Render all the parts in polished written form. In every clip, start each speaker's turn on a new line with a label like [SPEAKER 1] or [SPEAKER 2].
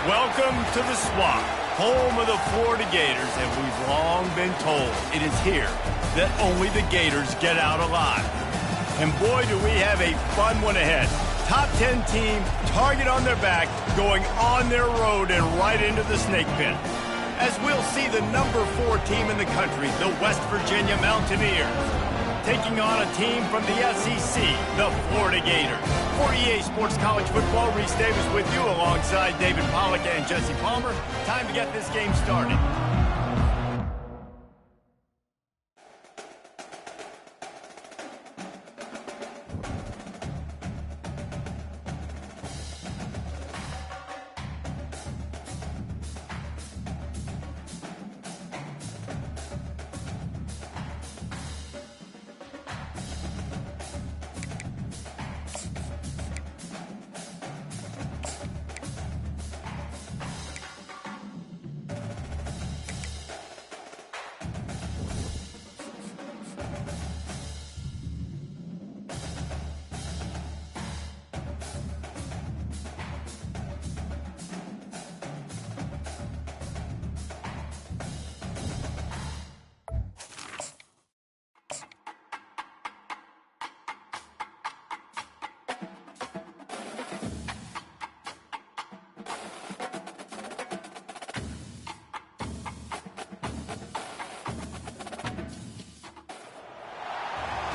[SPEAKER 1] Welcome to the Swamp, home of the Florida Gators, and we've long been told it is here that only the Gators get out alive. And boy, do we have a fun one ahead. Top 10 team, target on their back, going on their road and right into the snake pit. As we'll see the number 4 team in the country, the West Virginia Mountaineers, taking on a team from the SEC, the Florida Gators. For EA Sports College Football, Reese Davis with you alongside David Pollack and Jesse Palmer. Time to get this game started.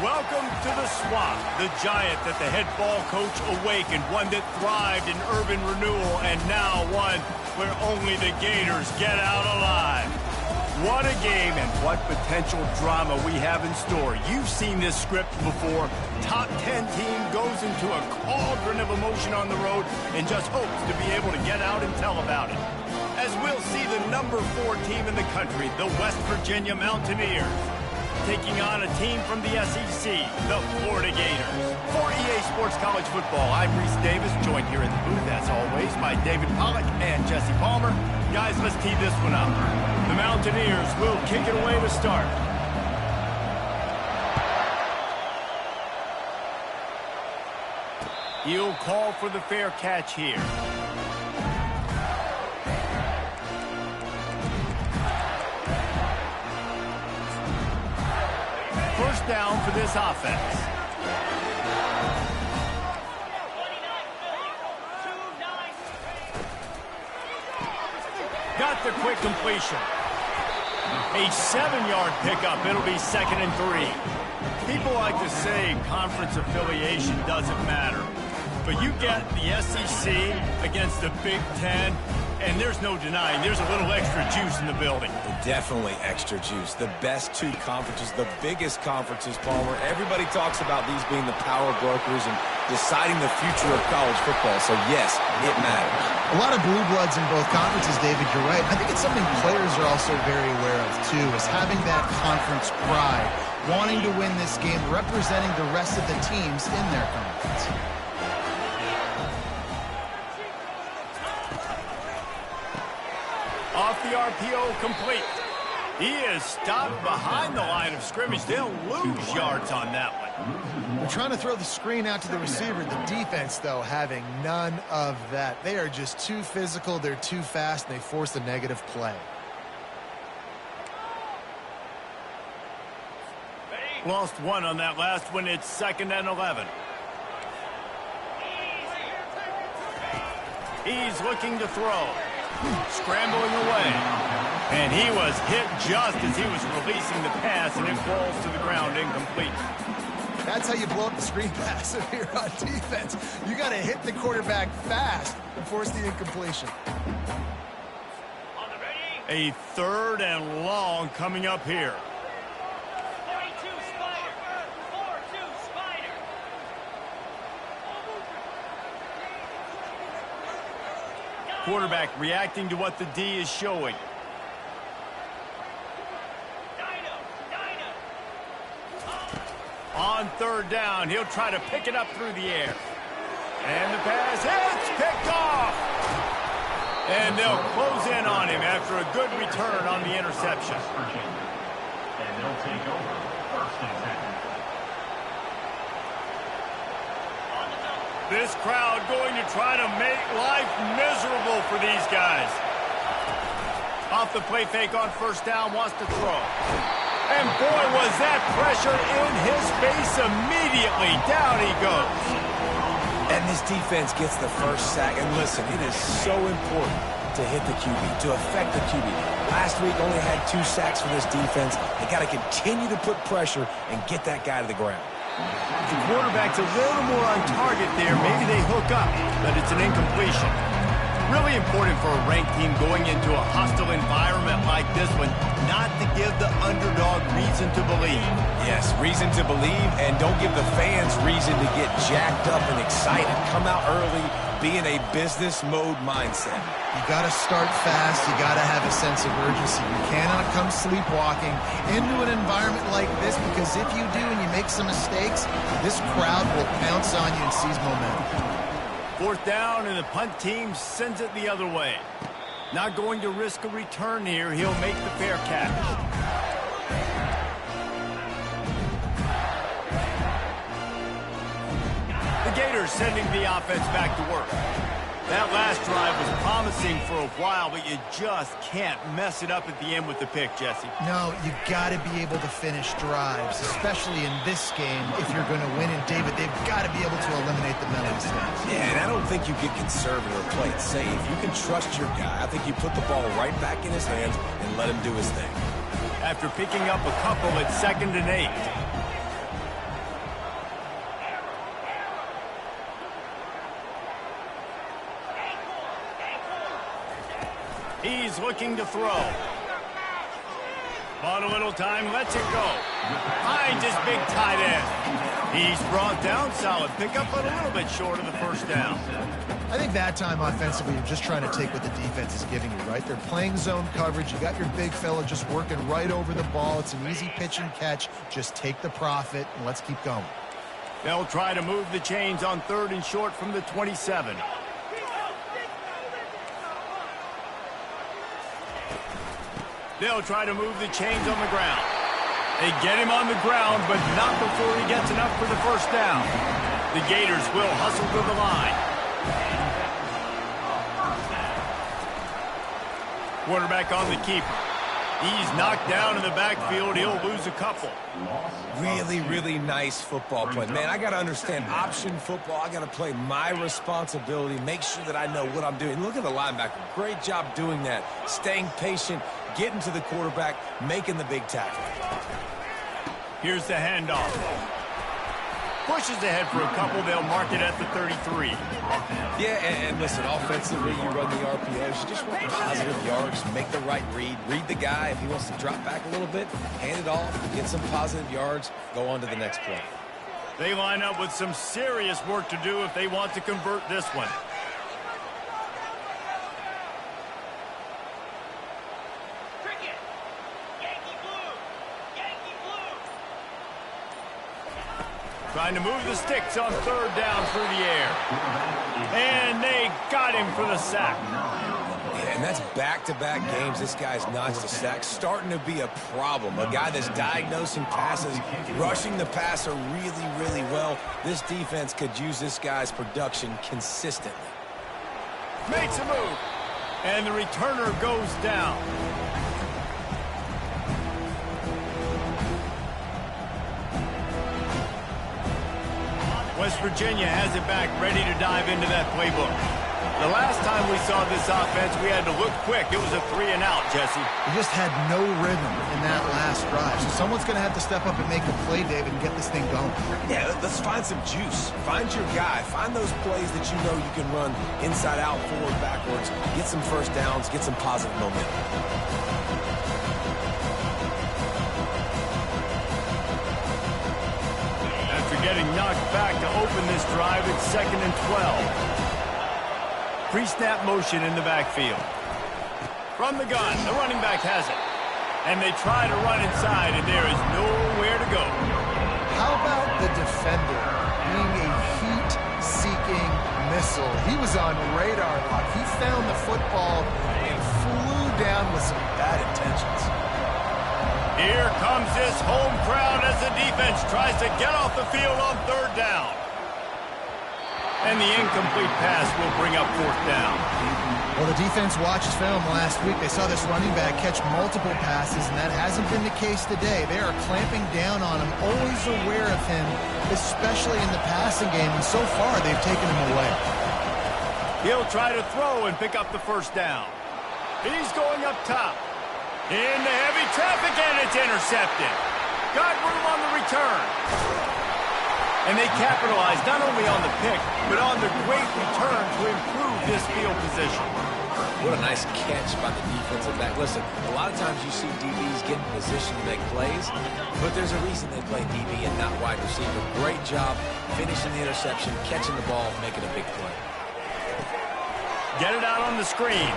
[SPEAKER 1] Welcome to the Swamp, the giant that the head ball coach awakened, one that thrived in urban renewal, and now one where only the Gators get out alive. What a game and what potential drama we have in store. You've seen this script before. Top 10 team goes into a cauldron of emotion on the road and just hopes to be able to get out and tell about it. As we'll see the number 4 team in the country, the West Virginia Mountaineers, taking on a team from the SEC, the Florida Gators. For EA Sports College Football, I'm Reese Davis, joined here in the booth, as always, by David Pollack and Jesse Palmer. Guys, let's tee this one up. The Mountaineers will kick it away to start. He'll call for the fair catch here. First down for this offense. Got the quick completion. A 7-yard pickup. It'll be 2nd and 3. People like to say conference affiliation doesn't matter. But you get the SEC against the Big Ten, and there's no denying there's a little extra juice in the building.
[SPEAKER 2] Definitely extra juice. The best 2 conferences, the biggest conferences, Palmer. Everybody talks about these being the power brokers and deciding the future of college football. So, yes, it matters.
[SPEAKER 3] A lot of blue bloods in both conferences, David. You're right. I think it's something players are also very aware of, too, is having that conference pride, wanting to win this game, representing the rest of the teams in their conference.
[SPEAKER 1] Off the RPO, complete. He is stopped behind the line of scrimmage. They'll lose yards on that one.
[SPEAKER 3] They're trying to throw the screen out to the receiver. The defense, though, having none of that. They are just too physical. They're too fast, and they force a negative play.
[SPEAKER 1] Lost one on that last one. It's 2nd and 11. He's looking to throw. Scrambling away. And he was hit just as he was releasing the pass, and it falls to the ground incomplete.
[SPEAKER 3] That's how you blow up the screen pass if you're on defense. You got to hit the quarterback fast and force the incompletion.
[SPEAKER 1] A 3rd and long coming up here. Quarterback reacting to what the D is showing. On 3rd down, he'll try to pick it up through the air. And the pass hits, picked off. And they'll close in on him after a good return on the interception. And they'll take over 1st and 10. This crowd going to try to make life miserable for these guys. Off the play fake on first down, wants to throw. And boy, was that pressure in his face immediately. Down he goes.
[SPEAKER 2] And this defense gets the first sack. And listen, it is so important to hit the QB, to affect the QB. Last week only had 2 sacks for this defense. They got to continue to put pressure and get that guy to the ground.
[SPEAKER 1] The quarterback's a little more on target there. Maybe they hook up, but it's an incompletion. Really important for a ranked team going into a hostile environment like this one, not to give the underdog reason to believe.
[SPEAKER 2] Yes, reason to believe, and don't give the fans reason to get jacked up and excited. Come out early, be in a business mode mindset.
[SPEAKER 3] You got to start fast. You got to have a sense of urgency. You cannot come sleepwalking into an environment like this, because if you do and you make some mistakes, this crowd will pounce on you and seize momentum.
[SPEAKER 1] 4th down, and the punt team sends it the other way. Not going to risk a return here. He'll make the fair catch. The Gators sending the offense back to work. That last drive was promising for a while, but you just can't mess it up at the end with the pick, Jesse.
[SPEAKER 3] No, you got to be able to finish drives, especially in this game. If you're going to win, and David, they've got to be able to eliminate the mental mistakes.
[SPEAKER 2] Yeah, and I don't think you get conservative or play it safe. You can trust your guy. I think you put the ball right back in his hands and let him do his thing.
[SPEAKER 1] After picking up a couple at 2nd and 8. He's looking to throw. Bought a little time, lets it go. Finds his big tight end. He's brought down, solid pickup, but a little bit short of the first down.
[SPEAKER 3] I think that time offensively, you're just trying to take what the defense is giving you, right? They're playing zone coverage. You got your big fella just working right over the ball. It's an easy pitch and catch. Just take the profit, and let's keep going.
[SPEAKER 1] They'll try to move the chains on 3rd and short from the 27. They'll try to move the chains on the ground. They get him on the ground, but not before he gets enough for the first down. The Gators will hustle to the line. Quarterback on the keeper. He's knocked down in the backfield. He'll lose a couple.
[SPEAKER 2] Really, really nice football play. Man, I got to understand option football. I got to play my responsibility, make sure that I know what I'm doing. Look at the linebacker. Great job doing that. Staying patient, getting to the quarterback, making the big tackle.
[SPEAKER 1] Here's the handoff. Pushes ahead for a couple. They'll mark it at the 33.
[SPEAKER 2] Yeah, and listen, offensively, you run the RPOs. You just want positive yards, make the right read. Read the guy. If he wants to drop back a little bit, hand it off, get some positive yards, go on to the next play.
[SPEAKER 1] They line up with some serious work to do if they want to convert this one. Trying to move the sticks on 3rd down through the air. And they got him for the sack.
[SPEAKER 2] Yeah, and that's back-to-back games. This guy's notched a sack. Starting to be a problem. A guy that's diagnosing passes, rushing the passer really, really well. This defense could use this guy's production consistently.
[SPEAKER 1] Makes a move. And the returner goes down. West Virginia has it back, ready to dive into that playbook. The last time we saw this offense, we had to look quick. It was a 3-and-out, Jesse.
[SPEAKER 3] We just had no rhythm in that last drive. So someone's going to have to step up and make a play, David, and get this thing going.
[SPEAKER 2] Yeah, let's find some juice. Find your guy. Find those plays that you know you can run inside out, forward, backwards. Get some first downs. Get some positive momentum.
[SPEAKER 1] Getting knocked back to open this drive. It's 2nd and 12. Pre-snap motion in the backfield. From the gun, the running back has it. And they try to run inside, and there is nowhere to go.
[SPEAKER 3] How about the defender being a heat-seeking missile? He was on radar lock. He found the football and flew down with some bad intentions.
[SPEAKER 1] Here comes this home crowd as the defense tries to get off the field on 3rd down. And the incomplete pass will bring up fourth down.
[SPEAKER 3] Well, the defense watched film last week. They saw this running back catch multiple passes, and that hasn't been the case today. They are clamping down on him, always aware of him, especially in the passing game, and so far they've taken him away.
[SPEAKER 1] He'll try to throw and pick up the first down. He's going up top. Into heavy traffic, and it's intercepted. Got room on the return. And they capitalized not only on the pick, but on the great return to improve this field position.
[SPEAKER 2] What a nice catch by the defensive back. Listen, a lot of times you see DBs get in position to make plays, but there's a reason they play DB and not wide receiver. Great job finishing the interception, catching the ball, making a big play.
[SPEAKER 1] Get it out on the screen.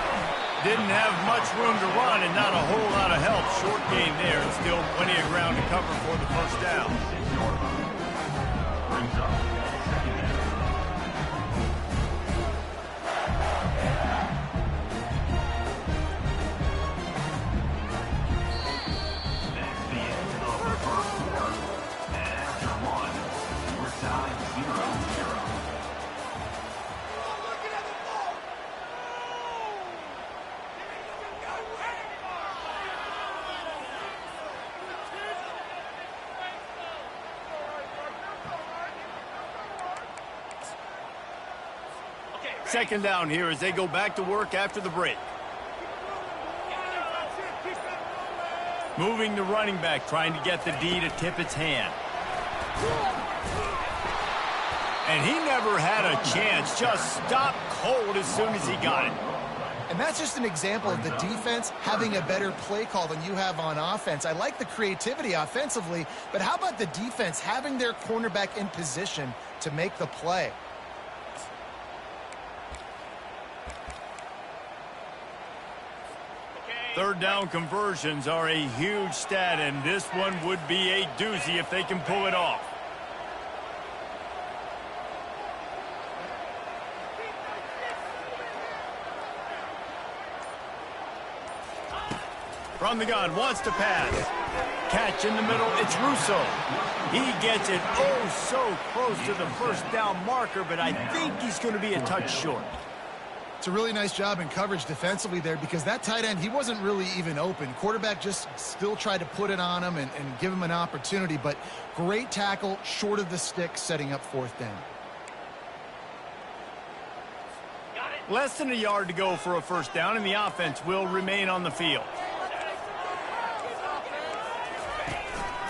[SPEAKER 1] Didn't have much room to run and not a whole lot of help. Short game there and still plenty of ground to cover for the first down. Second down here as they go back to work after the break. Moving the running back, trying to get the D to tip its hand. And he never had a chance, just stopped cold as soon as he got it.
[SPEAKER 3] And that's just an example of the defense having a better play call than you have on offense. I like the creativity offensively, but how about the defense having their cornerback in position to make the play?
[SPEAKER 1] Third down conversions are a huge stat, and this one would be a doozy if they can pull it off. From the gun, wants to pass. Catch in the middle, it's Russo. He gets it oh so close to the first down marker, but I think he's going to be a touch short.
[SPEAKER 3] It's a really nice job in coverage defensively there because that tight end, he wasn't really even open. Quarterback just still tried to put it on him and give him an opportunity, but great tackle short of the stick, setting up fourth down.
[SPEAKER 1] Less than a yard to go for a first down, and the offense will remain on the field.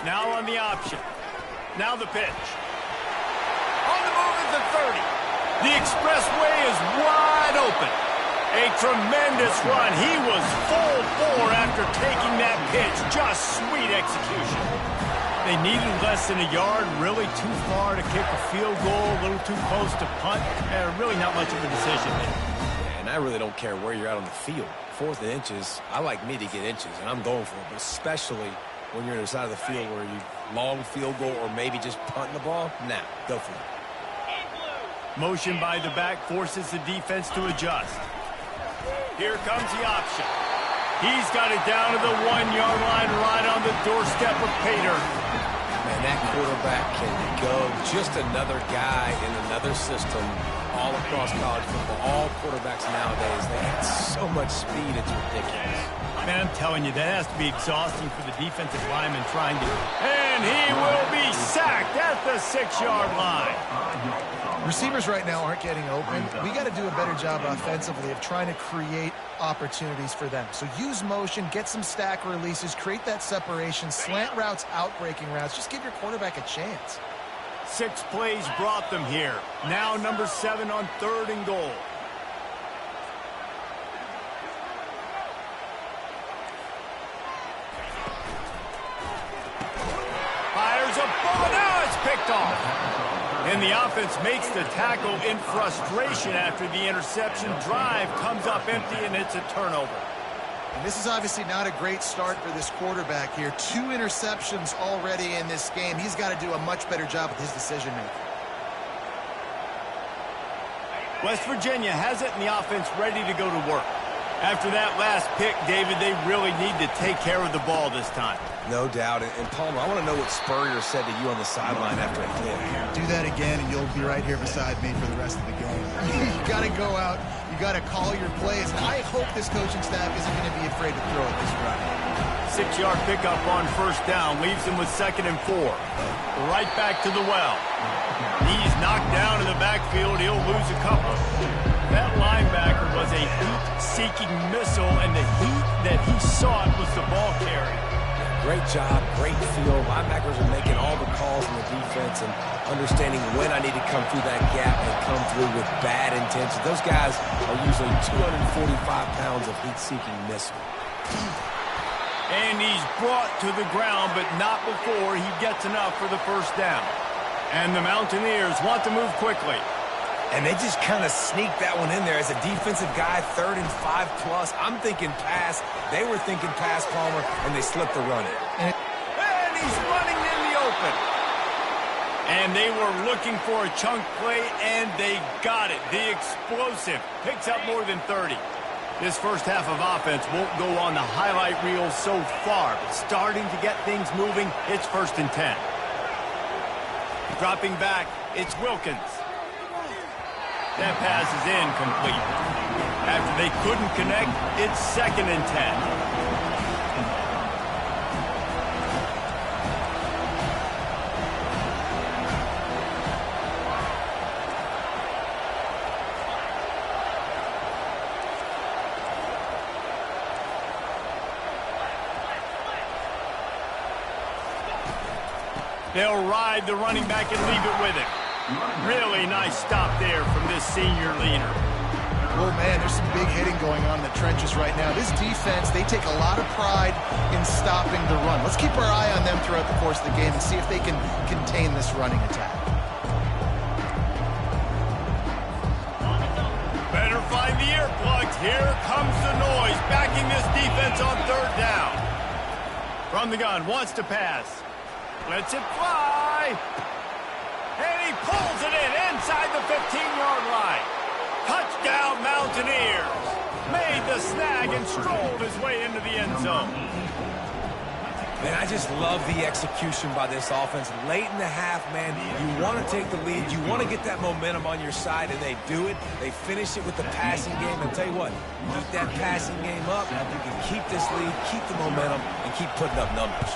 [SPEAKER 1] Now on the option. Now the pitch. On the move at the 30. The expressway is wide open. A tremendous run. He was full bore after taking that pitch. Just sweet execution. They needed less than a yard, really too far to kick a field goal, a little too close to punt. Really not much of a decision there.
[SPEAKER 2] Yeah, and I really don't care where you're at on the field. Fourth and inches, I like me to get inches, and I'm going for it, but especially when you're on the side of the field where you long field goal or maybe just punting the ball, nah, go for it.
[SPEAKER 1] Motion by the back forces the defense to adjust. Here comes the option. He's got it down to the 1-yard line right on the doorstep of Pater.
[SPEAKER 2] Man, that quarterback can go. Just another guy in another system all across college football. All quarterbacks nowadays, they have so much speed, it's ridiculous.
[SPEAKER 1] Man, I'm telling you, that has to be exhausting for the defensive lineman trying to... And he will be sacked at the 6-yard line.
[SPEAKER 3] Receivers right now aren't getting open. We got to do a better job offensively of trying to create opportunities for them. So use motion, get some stack releases, create that separation, slant routes, out-breaking routes. Just give your quarterback a chance.
[SPEAKER 1] 6 plays brought them here. Now number 7 on 3rd and goal. Fires a bullet. Now it's picked off. And the offense makes the tackle in frustration after the interception. Drive comes up empty, and it's a turnover.
[SPEAKER 3] And this is obviously not a great start for this quarterback here. 2 interceptions already in this game. He's got to do a much better job with his decision-making.
[SPEAKER 1] West Virginia has it, and the offense ready to go to work. After that last pick, David, they really need to take care of the ball this time.
[SPEAKER 2] No doubt. And Palmer, I want to know what Spurrier said to you on the sideline after a hit.
[SPEAKER 3] Do that again, and you'll be right here beside me for the rest of the game. You got to go out. You got to call your plays. And I hope this coaching staff isn't going to be afraid to throw it this run.
[SPEAKER 1] 6-yard pickup on first down leaves him with 2nd and 4. Right back to the well. He's knocked down in the backfield. He'll lose a couple. That linebacker was a heat-seeking missile, and the heat that he sought was the ball carrier.
[SPEAKER 2] Great job, great feel. Linebackers are making all the calls in the defense and understanding when I need to come through that gap and come through with bad intention. Those guys are usually 245 pounds of heat-seeking missile.
[SPEAKER 1] And he's brought to the ground, but not before he gets enough for the first down. And the Mountaineers want to move quickly.
[SPEAKER 2] And they just kind of sneaked that one in there as a defensive guy, 3rd and 5+. I'm thinking pass. They were thinking pass, Palmer, and they slipped the run in.
[SPEAKER 1] And he's running in the open. And they were looking for a chunk play, and they got it. The explosive picks up more than 30. This first half of offense won't go on the highlight reel so far, but starting to get things moving, it's 1st and 10. Dropping back, it's Wilkins. That pass is incomplete. After they couldn't connect, it's 2nd and 10. They'll ride the running back and leave it with him. Really nice stop there from this senior leader.
[SPEAKER 3] Oh, man, there's some big hitting going on in the trenches right now. This defense, they take a lot of pride in stopping the run. Let's keep our eye on them throughout the course of the game and see if they can contain this running attack.
[SPEAKER 1] Better find the earplugs. Here comes the noise, backing this defense on 3rd down. From the gun, wants to pass. Lets it fly. And he pulls it in inside the 15-yard line. Touchdown, Mountaineers. Made the snag and strolled his way into the end zone.
[SPEAKER 2] Man, I just love the execution by this offense. Late in the half, man, you want to take the lead. You want to get that momentum on your side, and they do it. They finish it with the passing game. And tell you what, keep that passing game up. You can keep this lead, keep the momentum, and keep putting up numbers.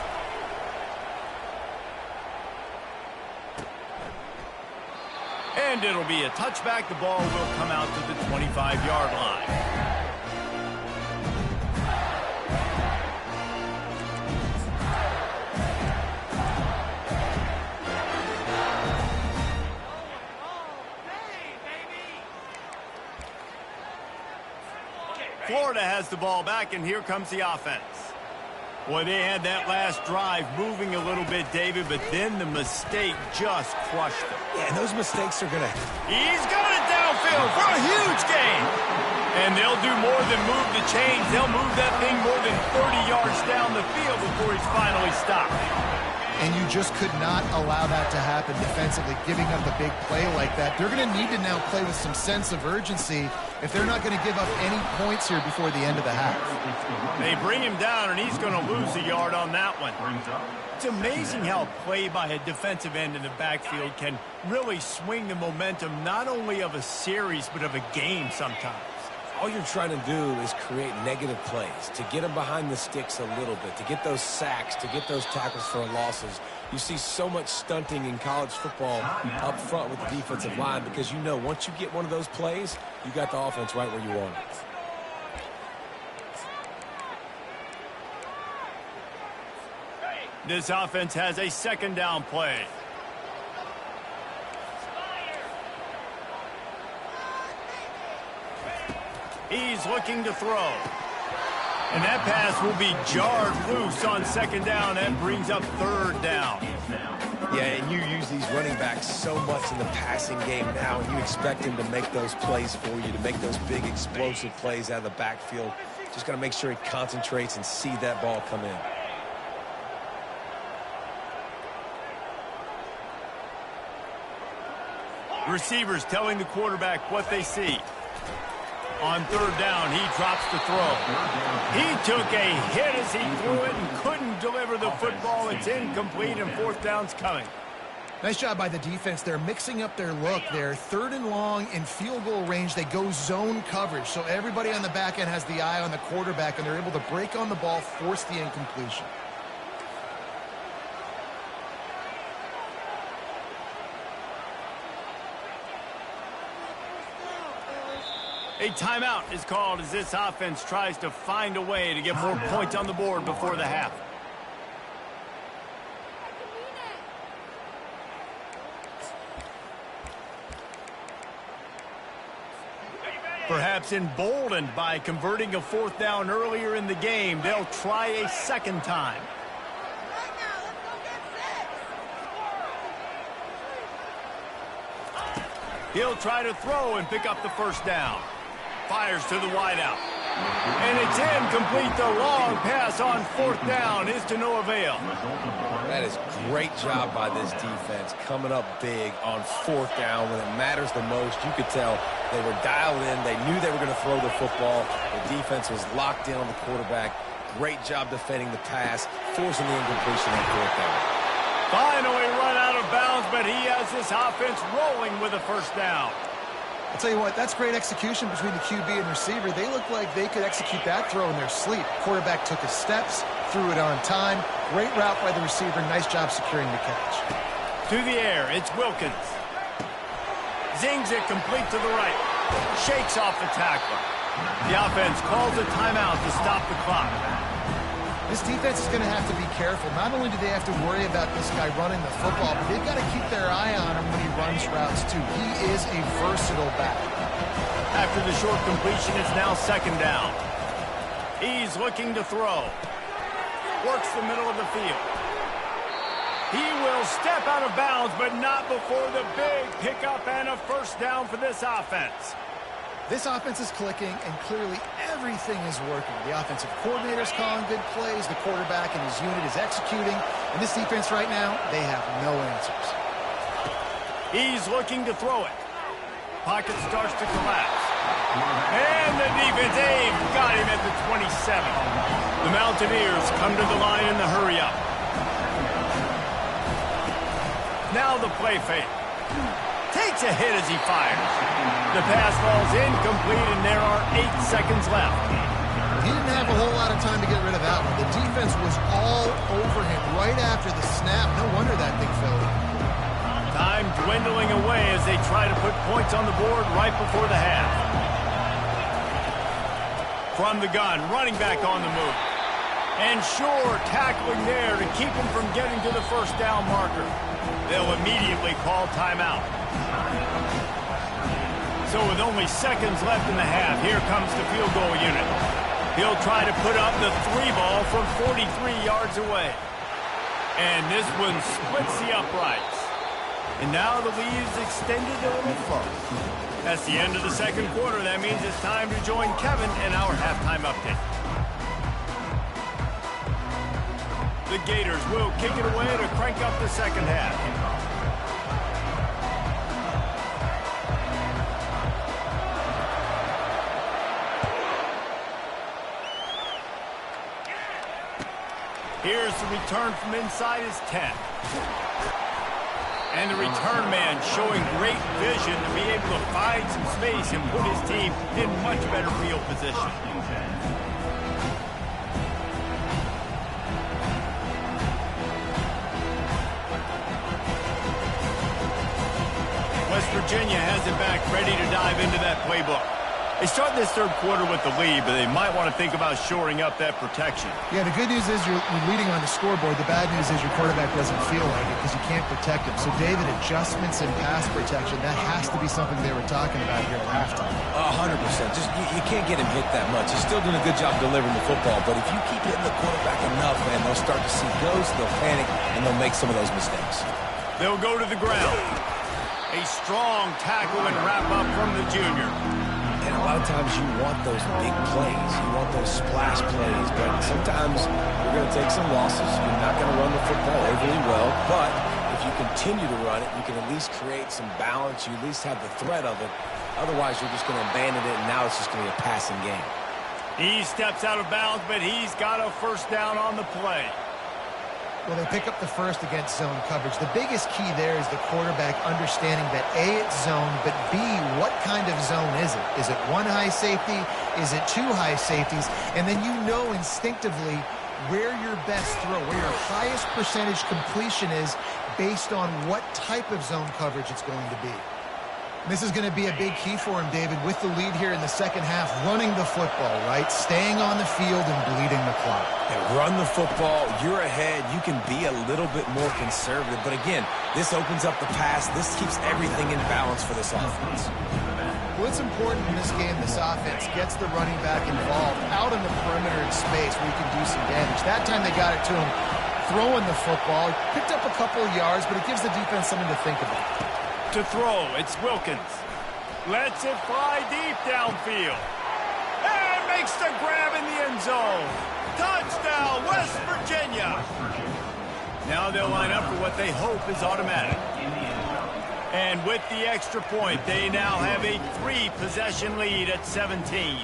[SPEAKER 1] And it'll be a touchback. The ball will come out to the 25-yard line. Florida has the ball back, and here comes the offense. Boy, they had that last drive moving a little bit, David, but then the mistake just crushed them.
[SPEAKER 2] Yeah, and those mistakes are going to...
[SPEAKER 1] He's got it downfield for a huge gain. And they'll do more than move the chains. They'll move that thing more than 30 yards down the field before he's finally stopped.
[SPEAKER 3] And you just could not allow that to happen defensively, giving up a big play like that. They're going to need to now play with some sense of urgency if they're not going to give up any points here before the end of the half.
[SPEAKER 1] They bring him down, and he's going to lose a yard on that one. It's amazing how play by a defensive end in the backfield can really swing the momentum not only of a series but of a game sometimes.
[SPEAKER 2] All you're trying to do is create negative plays, to get them behind the sticks a little bit, to get those sacks, to get those tackles for losses. You see so much stunting in college football up front with the defensive line because you know once you get one of those plays, you got the offense right where you want it.
[SPEAKER 1] This offense has a 2nd down play. He's looking to throw. And that pass will be jarred loose on 2nd down. That brings up 3rd down.
[SPEAKER 2] Yeah, and you use these running backs so much in the passing game now, and you expect them to make those plays for you, to make those big explosive plays out of the backfield. Just got to make sure he concentrates and see that ball come in.
[SPEAKER 1] Receivers telling the quarterback what they see. On third down, he drops the throw. He took a hit as he threw it and couldn't deliver the football. It's incomplete, and fourth down's coming.
[SPEAKER 3] Nice job by the defense. They're mixing up their look. They're third and long in field goal range. They go zone coverage. So everybody on the back end has the eye on the quarterback, and they're able to break on the ball, force the incompletion.
[SPEAKER 1] A timeout is called as this offense tries to find a way to get more points on the board before the half. Perhaps emboldened by converting a fourth down earlier in the game, they'll try a second time. He'll try to throw and pick up the first down. Fires to the wideout. And it's incomplete. The long pass on fourth down is to no avail.
[SPEAKER 2] That is great job by this defense, coming up big on fourth down when it matters the most. You could tell they were dialed in. They knew they were going to throw the football. The defense was locked in on the quarterback. Great job defending the pass, forcing the incompletion on fourth down.
[SPEAKER 1] Finally run out of bounds, but he has this offense rolling with a first down.
[SPEAKER 3] I'll tell you what, that's great execution between the QB and receiver. They look like they could execute that throw in their sleep. Quarterback took his steps, threw it on time. Great route by the receiver. Nice job securing the catch.
[SPEAKER 1] To the air, it's Wilkins. Zings it complete to the right. Shakes off the tackler. The offense calls a timeout to stop the clock.
[SPEAKER 3] This defense is going to have to be careful. Not only do they have to worry about this guy running the football, but they've got to keep their eye on him when he runs routes too. He is a versatile back.
[SPEAKER 1] After the short completion, it's now second down. He's looking to throw. Works the middle of the field. He will step out of bounds, but not before the big pickup and a first down for this offense.
[SPEAKER 3] This offense is clicking, and clearly everything is working. The offensive coordinator's calling good plays. The quarterback and his unit is executing. And this defense right now, they have no answers.
[SPEAKER 1] He's looking to throw it. Pocket starts to collapse. And the defense aimed. Got him at the 27. The Mountaineers come to the line in the hurry-up. Now the play fake. Takes a hit as he fires. The pass falls incomplete, and there are 8 seconds left.
[SPEAKER 3] He didn't have a whole lot of time to get rid of that one. The defense was all over him right after the snap. No wonder that thing fell.
[SPEAKER 1] Time dwindling away as they try to put points on the board right before the half. From the gun, running back on the move. And Shore tackling there to keep him from getting to the first down marker. They'll immediately call timeout. So with only seconds left in the half, here comes the field goal unit. He'll try to put up the 3 ball from 43 yards away. And this one splits the uprights. And now the lead is extended a little further. That's the end of the second quarter. That means it's time to join Kevin in our halftime update. The Gators will kick it away to crank up the second half. Here's the return from inside his 10. And the return man showing great vision to be able to find some space and put his team in much better field position. West Virginia has it back, ready to dive into that playbook. They start this third quarter with the lead, but they might want to think about shoring up that protection.
[SPEAKER 3] Yeah, the good news is you're leading on the scoreboard. The bad news is your quarterback doesn't feel like it because you can't protect him. So, David, adjustments in pass protection, that has to be something they were talking about here at halftime.
[SPEAKER 2] 100%. Just you can't get him hit that much. He's still doing a good job delivering the football, but if you keep hitting the quarterback enough, man, they'll start to see ghosts, they'll panic, and they'll make some of those mistakes.
[SPEAKER 1] They'll go to the ground. A strong tackle and wrap up from the junior.
[SPEAKER 2] And a lot of times you want those big plays. You want those splash plays. But sometimes you're going to take some losses. You're not going to run the football overly well. But if you continue to run it, you can at least create some balance. You at least have the threat of it. Otherwise, you're just going to abandon it, and now it's just going to be a passing game.
[SPEAKER 1] He steps out of bounds, but he's got a first down on the play.
[SPEAKER 3] Well, they pick up the first against zone coverage. The biggest key there is the quarterback understanding that A, it's zone, but B, what kind of zone is it? Is it one high safety? Is it two high safeties? And then you know instinctively where your best throw, where your highest percentage completion is based on what type of zone coverage it's going to be. This is going to be a big key for him, David, with the lead here in the second half, running the football, right? Staying on the field and bleeding the clock.
[SPEAKER 2] Yeah, run the football. You're ahead. You can be a little bit more conservative. But again, this opens up the pass. This keeps everything in balance for this offense.
[SPEAKER 3] Well, it's important in this game, this offense gets the running back involved out in the perimeter in space where you can do some damage. That time they got it to him throwing the football. He picked up a couple of yards, but it gives the defense something to think about.
[SPEAKER 1] To throw, it's Wilkins. Lets it fly deep downfield. And makes the grab in the end zone. Touchdown, West Virginia. Now they'll line up for what they hope is automatic. And with the extra point, they now have a 3-possession lead at 17.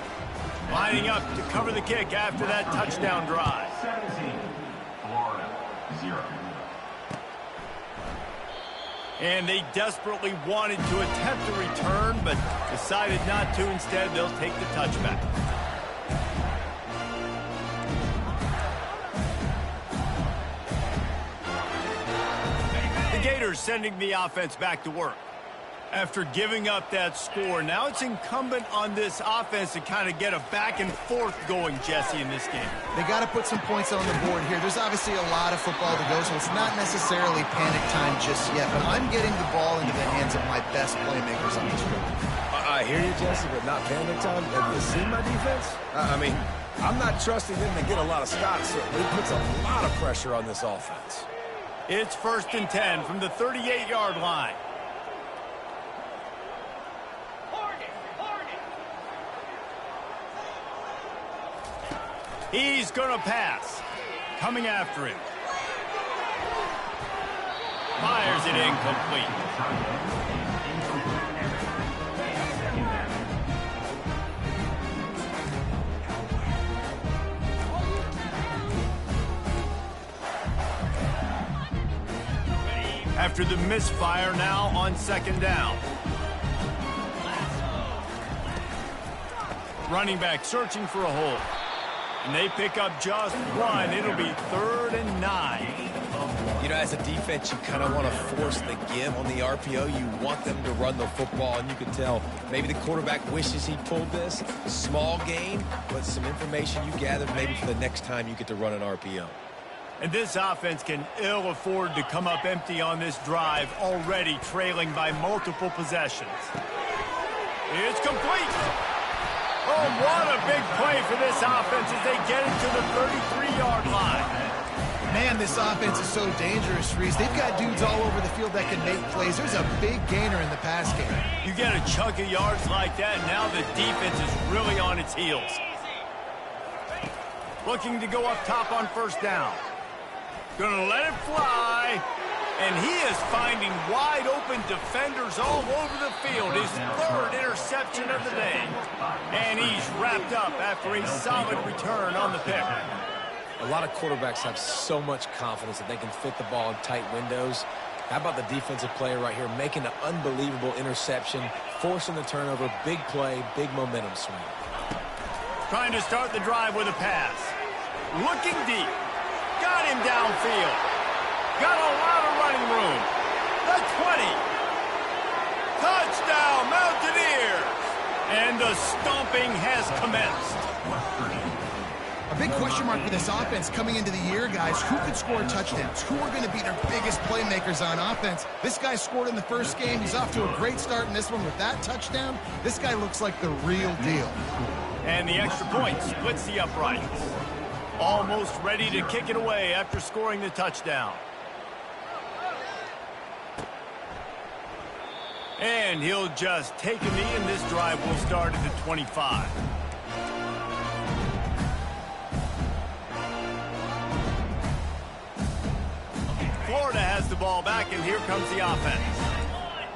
[SPEAKER 1] Lining up to cover the kick after that touchdown drive.
[SPEAKER 4] 17, Florida, 0.
[SPEAKER 1] And they desperately wanted to attempt a return, but decided not to. Instead, they'll take the touchback. The Gators sending the offense back to work. After giving up that score, now it's incumbent on this offense to kind of get a back and forth going, Jesse, in this game.
[SPEAKER 3] They got to put some points on the board here. There's obviously a lot of football to go, so it's not necessarily panic time just yet, but I'm getting the ball into the hands of my best playmakers on this field.
[SPEAKER 2] I hear you, Jesse, but not panic time. Have you seen my defense? I mean, I'm not trusting them to get a lot of stops, so it puts a lot of pressure on this offense.
[SPEAKER 1] It's 1st and 10 from the 38-yard line. He's going to pass. Coming after him. Fires it incomplete. After the misfire, now on 2nd down. Running back searching for a hole. And they pick up just one. It'll be 3rd and 9.
[SPEAKER 2] You know, as a defense, you kind of want to force the give on the RPO. You want them to run the football, and you can tell maybe the quarterback wishes he pulled this. Small gain, but some information you gathered maybe for the next time you get to run an RPO.
[SPEAKER 1] And this offense can ill afford to come up empty on this drive, already trailing by multiple possessions. It's complete. Oh, what a big play for this offense as they get it to the 33-yard line.
[SPEAKER 3] Man, this offense is so dangerous, Reese. They've got dudes all over the field that can make plays. There's a big gainer in the pass game.
[SPEAKER 1] You get a chunk of yards like that, and now the defense is really on its heels. Looking to go up top on 1st down. Gonna let it fly. And he is finding wide-open defenders all over the field. His 3rd interception of the day. And he's wrapped up after a solid return on the pick.
[SPEAKER 2] A lot of quarterbacks have so much confidence that they can fit the ball in tight windows. How about the defensive player right here making an unbelievable interception, forcing the turnover, big play, big momentum swing.
[SPEAKER 1] Trying to start the drive with a pass. Looking deep. Got him downfield. Got a lot of running room. The 20. Touchdown, Mountaineers. And the stomping has commenced.
[SPEAKER 3] A big question mark for this offense coming into the year, guys. Who could score touchdowns? Who are going to be their biggest playmakers on offense? This guy scored in the first game. He's off to a great start in this one with that touchdown. This guy looks like the real deal.
[SPEAKER 1] And the extra point splits the uprights. Almost ready to kick it away after scoring the touchdown. And he'll just take a knee, and this drive will start at the 25. Florida has the ball back, and here comes the offense.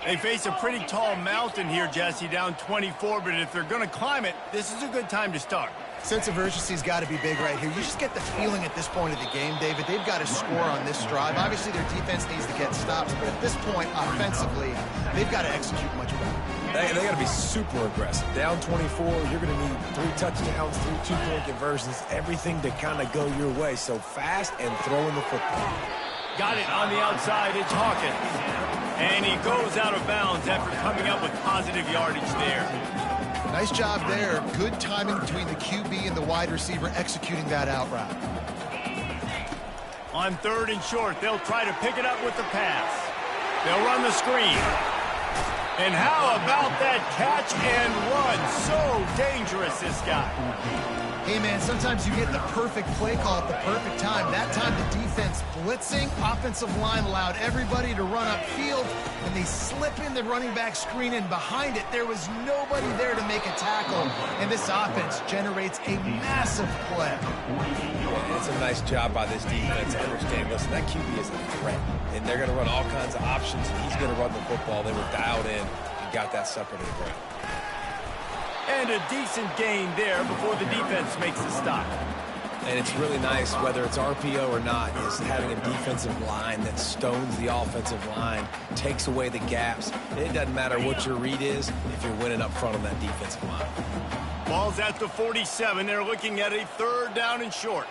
[SPEAKER 1] They face a pretty tall mountain here, Jesse, down 24, but if they're going to climb it, this is a good time to start.
[SPEAKER 3] Sense of urgency's got to be big right here. You just get the feeling at this point of the game, David, they've got to score on this drive. Obviously, their defense needs to get stops, but at this point, offensively, they've got to execute much better.
[SPEAKER 2] They got to be super aggressive. Down 24, you're going to need 3 touchdowns, 3 two-point conversions, everything to kind of go your way. So fast and throwing the football.
[SPEAKER 1] Got it on the outside. It's Hawkins. And he goes out of bounds after coming up with positive yardage there.
[SPEAKER 3] Nice job there. Good timing between the QB and the wide receiver executing that out route.
[SPEAKER 1] On 3rd and short, they'll try to pick it up with the pass. They'll run the screen. And how about that catch and run? So dangerous, this guy.
[SPEAKER 3] Hey, man, sometimes you get the perfect play call at the perfect time. That time the defense blitzing, offensive line allowed everybody to run upfield, and they slip in the running back screen, and behind it, there was nobody there to make a tackle, and this offense generates a massive play.
[SPEAKER 2] Yeah, it's a nice job by this defense. Understand, listen, that QB is a threat, and they're going to run all kinds of options, and he's going to run the football. They were dialed in and got that sucker to the ground.
[SPEAKER 1] And a decent gain there before the defense makes the stop.
[SPEAKER 2] And it's really nice, whether it's RPO or not, is having a defensive line that stones the offensive line, takes away the gaps. It doesn't matter what your read is if you're winning up front on that defensive line.
[SPEAKER 1] Ball's at the 47. They're looking at a 3rd down and short.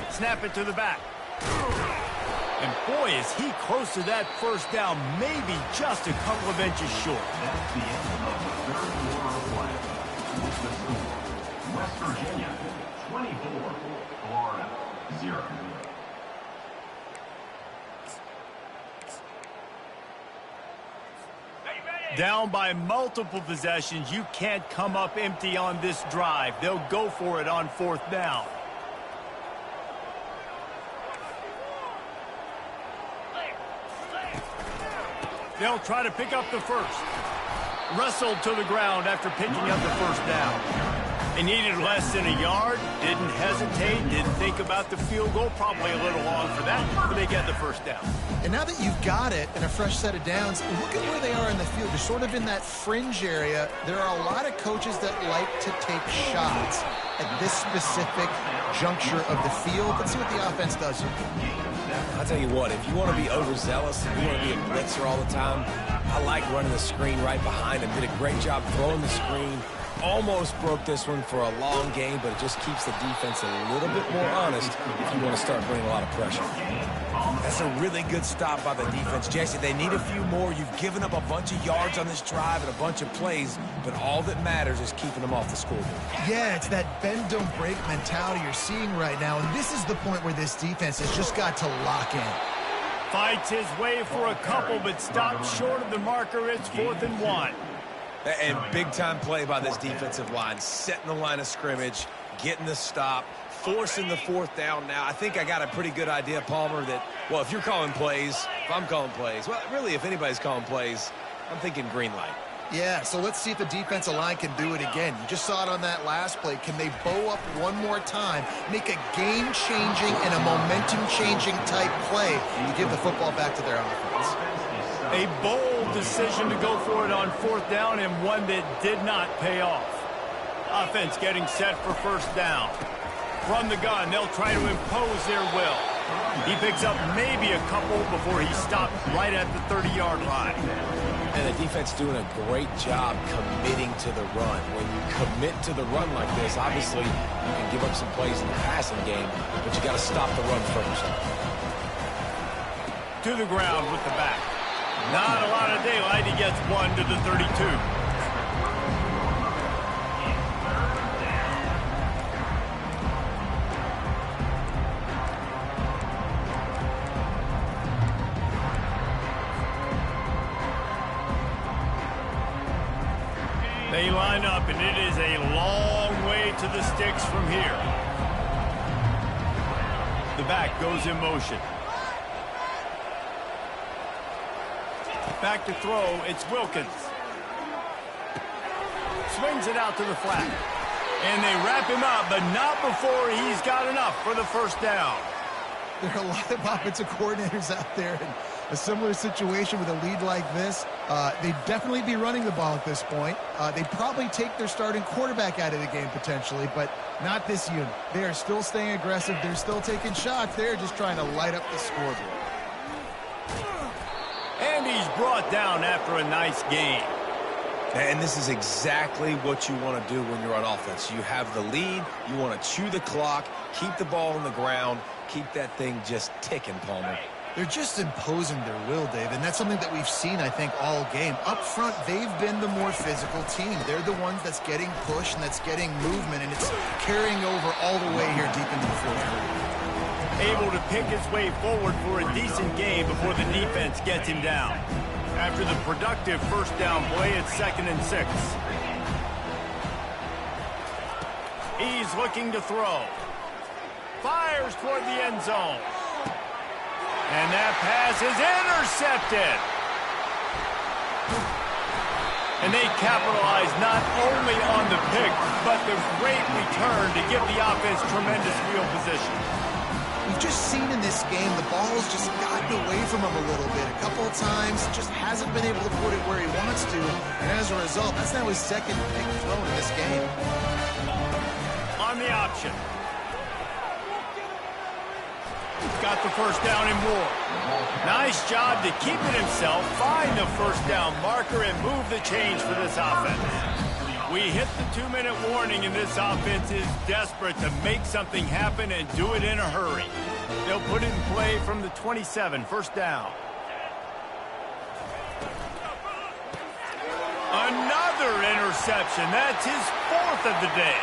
[SPEAKER 1] Snap it to the back. And boy, is he close to that 1st down, maybe just a couple of inches short.
[SPEAKER 4] That's the end of the 3rd quarter of play. With the score, West Virginia 24, Florida 0.
[SPEAKER 1] Down by multiple possessions, you can't come up empty on this drive. They'll go for it on 4th down. They'll try to pick up the 1st. Wrestled to the ground after picking up the 1st down. They needed less than a yard, didn't hesitate, didn't think about the field goal, probably a little long for that, but they get the 1st down.
[SPEAKER 3] And now that you've got it and a fresh set of downs, look at where they are in the field. They're sort of in that fringe area. There are a lot of coaches that like to take shots at this specific juncture of the field. Let's see what the offense does here.
[SPEAKER 2] I'll tell you what, if you want to be overzealous, if you want to be a blitzer all the time, I like running the screen right behind him. Did a great job throwing the screen. Almost broke this one for a long game, but it just keeps the defense a little bit more honest if you want to start bringing a lot of pressure. That's a really good stop by the defense. Jesse, they need a few more. You've given up a bunch of yards on this drive and a bunch of plays, but all that matters is keeping them off the scoreboard.
[SPEAKER 3] Yeah, it's that bend, don't break mentality you're seeing right now, and this is the point where this defense has just got to lock in.
[SPEAKER 1] Fights his way for a couple, but stops short of the marker. It's 4th and 1.
[SPEAKER 2] And big-time play by this defensive line, setting the line of scrimmage, getting the stop, forcing the 4th down now. I think I got a pretty good idea, Palmer, that, well, if you're calling plays, if I'm calling plays, well, really, if anybody's calling plays, I'm thinking green light.
[SPEAKER 3] Yeah, so let's see if the defensive line can do it again. You just saw it on that last play. Can they bow up one more time, make a game-changing and a momentum-changing type play to give the football back to their offense?
[SPEAKER 1] A bold decision to go for it on 4th down, and one that did not pay off. Offense getting set for 1st down. From the gun, they'll try to impose their will. He picks up maybe a couple before he stopped right at the 30-yard line.
[SPEAKER 2] And the defense doing a great job committing to the run. When you commit to the run like this, obviously you can give up some plays in the passing game, but you got to stop the run first.
[SPEAKER 1] To the ground with the back. Not a lot of daylight. He gets 1 to the 32. They line up, and it is a long way to the sticks from here. The back goes in motion. Back to throw, it's Wilkins. Swings it out to the flat. And they wrap him up, but not before he's got enough for the 1st down.
[SPEAKER 3] There are a lot of offensive coordinators out there, and a similar situation with a lead like this. They'd definitely be running the ball at this point. They'd probably take their starting quarterback out of the game potentially, but not this unit. They are still staying aggressive. They're still taking shots. They're just trying to light up the scoreboard.
[SPEAKER 1] And he's brought down after a nice game.
[SPEAKER 2] And this is exactly what you want to do when you're on offense. You have the lead. You want to chew the clock, keep the ball on the ground, keep that thing just ticking, Palmer.
[SPEAKER 3] They're just imposing their will, Dave, and that's something that we've seen, I think, all game. Up front, they've been the more physical team. They're the ones that's getting pushed and that's getting movement, and it's carrying over all the way here deep into the fourth quarter.
[SPEAKER 1] Able to pick his way forward for a decent game before the defense gets him down. After the productive first down play, it's 2nd and 6. He's looking to throw. Fires toward the end zone. And that pass is intercepted. And they capitalize not only on the pick, but the great return to give the offense tremendous field position.
[SPEAKER 3] We've just seen in this game the ball's just gotten away from him a little bit. A couple of times, just hasn't been able to put it where he wants to. And as a result, that's now his second pick thrown in this game.
[SPEAKER 1] On the option. Got the first down and more. Nice job to keep it himself, find the first down marker, and move the change for this offense. We hit the 2-minute warning, and this offense is desperate to make something happen and do it in a hurry. They'll put it in play from the 27, first down. Another interception. That's his 4th of the day.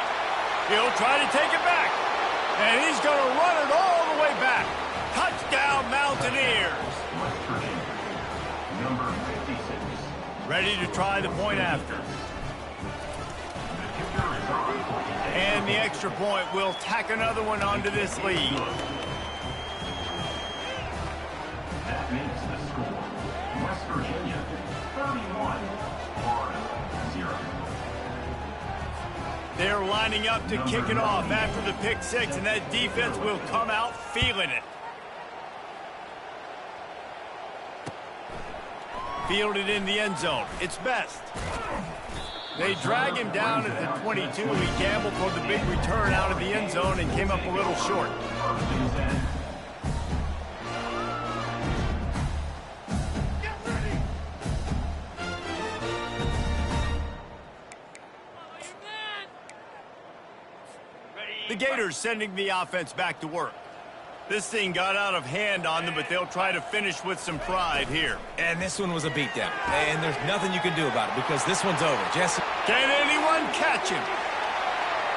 [SPEAKER 1] He'll try to take it back, and he's going to run it all the way back. Touchdown, Mountaineers.
[SPEAKER 4] Number 56.
[SPEAKER 1] Ready to try the point after. And the extra point will tack another one onto this lead.
[SPEAKER 4] That makes the score. West Virginia, 31. Florida, 0.
[SPEAKER 1] They're lining up to kick it off after the pick 6, and that defense will come out feeling it. Fielded in the end zone. It's best. They drag him down at the 22. He gambled for the big return out of the end zone and came up a little short. The Gators sending the offense back to work. This thing got out of hand on them, but they'll try to finish with some pride here.
[SPEAKER 2] And this one was a beatdown. And there's nothing you can do about it because this one's over. Jesse.
[SPEAKER 1] Can anyone catch him?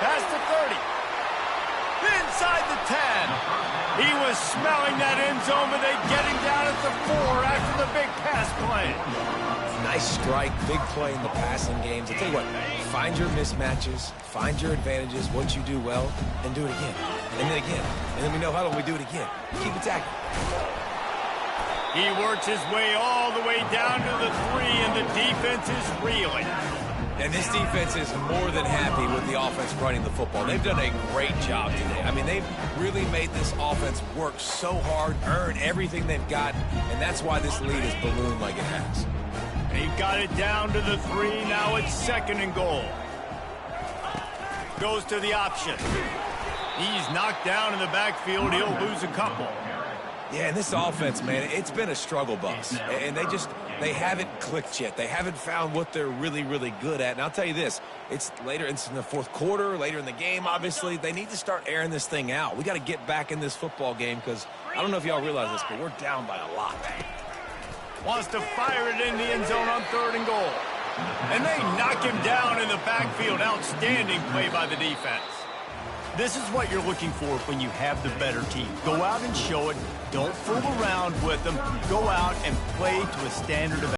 [SPEAKER 1] Past the 30. Inside the 10. He was smelling that end zone, but they get him down at the 4 after the big pass play.
[SPEAKER 2] Nice strike, big play in the passing games. I tell you what, find your mismatches, find your advantages, what you do well, and do it again. And then again. And then we know how long we do it again. Keep attacking.
[SPEAKER 1] He works his way all the way down to the 3, and the defense is reeling.
[SPEAKER 2] And this defense is more than happy with the offense running the football. They've done a great job today. I mean, they've really made this offense work so hard, earn everything they've got, and that's why this lead is ballooned like it has.
[SPEAKER 1] They've got it down to the 3. Now it's 2nd and goal. Goes to the option. He's knocked down in the backfield. He'll lose a couple.
[SPEAKER 2] Yeah, and this offense, man, it's been a struggle bus. And they haven't clicked yet. They haven't found what they're really, really good at. And I'll tell you this, it's in the fourth quarter, later in the game, obviously. They need to start airing this thing out. We got to get back in this football game because I don't know if y'all realize this, but we're down by a lot.
[SPEAKER 1] Wants to fire it in the end zone on 3rd and goal. And they knock him down in the backfield. Outstanding play by the defense. This is what you're looking for when you have the better team. Go out and show it. Don't fool around with them. Go out and play to a standard of